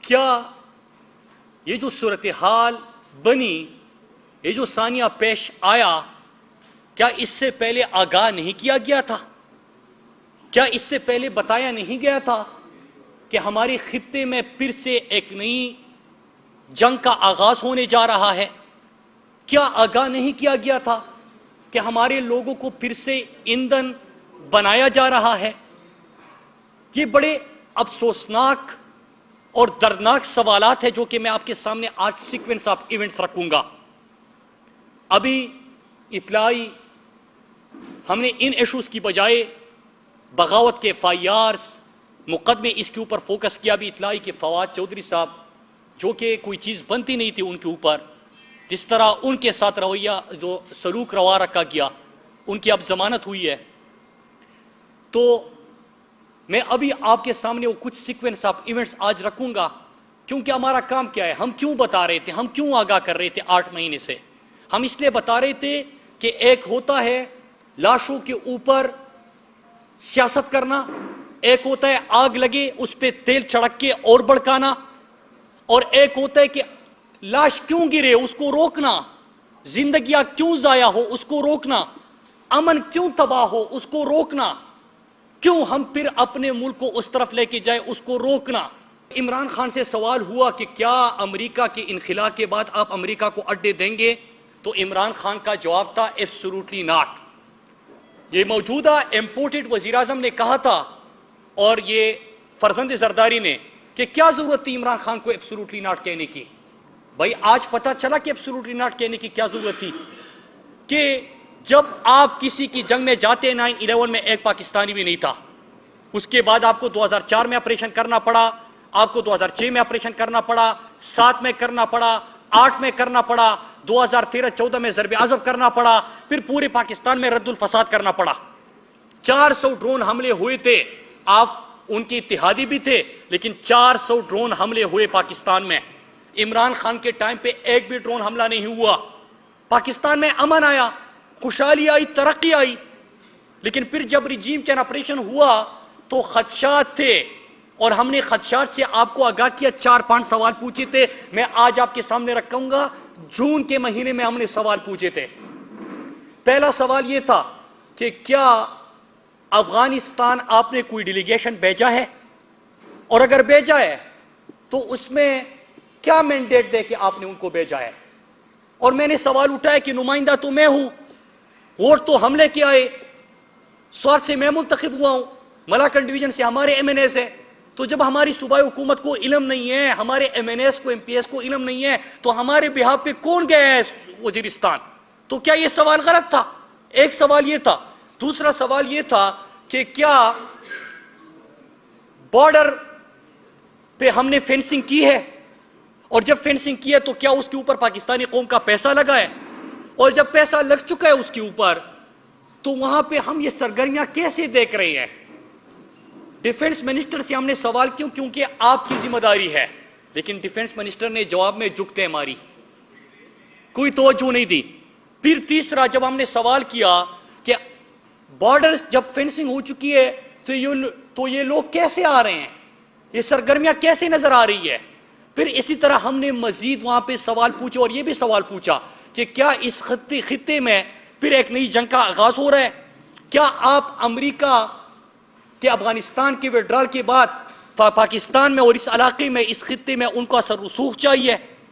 کیا یہ جو صورتحال بنی، یہ جو ثانیہ پیش آیا، کیا اس سے پہلے آگاہ نہیں کیا گیا تھا؟ کیا اس سے پہلے بتایا نہیں گیا تھا کہ ہمارے خطے میں پھر سے ایک نئی جنگ کا آغاز ہونے جا رہا ہے؟ کیا آگاہ نہیں کیا گیا تھا کہ ہمارے لوگوں کو پھر سے ایندھن بنایا جا رہا ہے؟ یہ بڑے افسوسناک اور دردناک سوالات ہیں جو کہ میں آپ کے سامنے آج سیکوینس آف ایونٹس رکھوں گا۔ ابھی اطلاعی ہم نے ان ایشوز کی بجائے بغاوت کے FIRs مقدمے اس کے اوپر فوکس کیا۔ بھی اطلاعی کے فواد چودھری صاحب جو کہ کوئی چیز بنتی نہیں تھی ان کے اوپر، جس طرح ان کے ساتھ رویہ جو سلوک روا رکھا گیا، ان کی اب ضمانت ہوئی ہے۔ تو میں ابھی آپ کے سامنے وہ کچھ سیکوینس آف ایونٹس آج رکھوں گا، کیونکہ ہمارا کام کیا ہے، ہم کیوں بتا رہے تھے، ہم کیوں آگاہ کر رہے تھے 8 مہینے سے؟ ہم اس لیے بتا رہے تھے کہ ایک ہوتا ہے لاشوں کے اوپر سیاست کرنا، ایک ہوتا ہے آگ لگے اس پہ تیل چھڑک کے اور بھڑکانا، اور ایک ہوتا ہے کہ لاش کیوں گرے اس کو روکنا، زندگیاں کیوں ضائع ہو اس کو روکنا، امن کیوں تباہ ہو اس کو روکنا، کیوں ہم پھر اپنے ملک کو اس طرف لے کے جائے اس کو روکنا۔ عمران خان سے سوال ہوا کہ کیا امریکہ کے انخلا کے بعد آپ امریکہ کو اڈے دیں گے؟ تو عمران خان کا جواب تھا ایبسولوٹلی ناٹ۔ یہ موجودہ امپورٹڈ وزیر اعظم نے کہا تھا، اور یہ فرزند زرداری نے، کہ کیا ضرورت تھی عمران خان کو ایبسولوٹلی ناٹ کہنے کی؟ بھائی آج پتہ چلا کہ ایبسولوٹلی ناٹ کہنے کی کیا ضرورت تھی، کہ جب آپ کسی کی جنگ میں جاتے 9/11 میں ایک پاکستانی بھی نہیں تھا، اس کے بعد آپ کو 2004 میں آپریشن کرنا پڑا، آپ کو 2006 میں آپریشن کرنا پڑا، 7 میں کرنا پڑا، 8 میں کرنا پڑا، 2013-14 میں ضرب عضب کرنا پڑا، پھر پورے پاکستان میں رد الفساد کرنا پڑا۔ 400 ڈرون حملے ہوئے تھے، آپ ان کے اتحادی بھی تھے، لیکن 400 ڈرون حملے ہوئے پاکستان میں۔ عمران خان کے ٹائم پہ ایک بھی ڈرون حملہ نہیں ہوا، پاکستان میں امن آیا، خوشحالی آئی، ترقی آئی۔ لیکن پھر جب ریجیم چینج آپریشن ہوا تو خدشات تھے، اور ہم نے خدشات سے آپ کو آگاہ کیا، 4-5 سوال پوچھے تھے، میں آج آپ کے سامنے رکھوں گا۔ جون کے مہینے میں ہم نے سوال پوچھے تھے۔ پہلا سوال یہ تھا کہ کیا افغانستان آپ نے کوئی ڈیلیگیشن بھیجا ہے، اور اگر بھیجا ہے تو اس میں کیا مینڈیٹ دے کے آپ نے ان کو بھیجا ہے؟ اور میں نے سوال اٹھایا کہ نمائندہ تو میں ہوں، ووٹ تو ہم لے کے آئے، سوات سے میں منتخب ہوا ہوں، ملاکنڈ ڈویژن سے ہمارے MNAs ہیں، تو جب ہماری صوبائی حکومت کو علم نہیں ہے، ہمارے MNAs کو MPs کو علم نہیں ہے، تو ہمارے بہاف پہ کون گیا ہے وزیرستان؟ تو کیا یہ سوال غلط تھا؟ ایک سوال یہ تھا۔ دوسرا سوال یہ تھا کہ کیا بارڈر پہ ہم نے فینسنگ کی ہے، اور جب فینسنگ کی ہے تو کیا اس کے اوپر پاکستانی قوم کا پیسہ لگا ہے؟ اور جب پیسہ لگ چکا ہے اس کے اوپر تو وہاں پہ ہم یہ سرگرمیاں کیسے دیکھ رہے ہیں؟ ڈیفنس منسٹر سے ہم نے سوال کیوں، کیونکہ آپ کی ذمہ داری ہے، لیکن ڈیفنس منسٹر نے جواب میں جھکتے ماری، کوئی توجہ نہیں دی۔ پھر تیسرا جب ہم نے سوال کیا کہ بارڈر جب فینسنگ ہو چکی ہے تو یہ لوگ کیسے آ رہے ہیں، یہ سرگرمیاں کیسے نظر آ رہی ہے؟ پھر اسی طرح ہم نے مزید وہاں پہ سوال پوچھے، اور یہ بھی سوال پوچھا کہ کیا اس خطے میں پھر ایک نئی جنگ کا آغاز ہو رہا ہے؟ کیا آپ امریکہ کہ افغانستان کے وڈرال کے بعد پاکستان میں اور اس علاقے میں، اس خطے میں ان کو اثر رسوخ چاہیے؟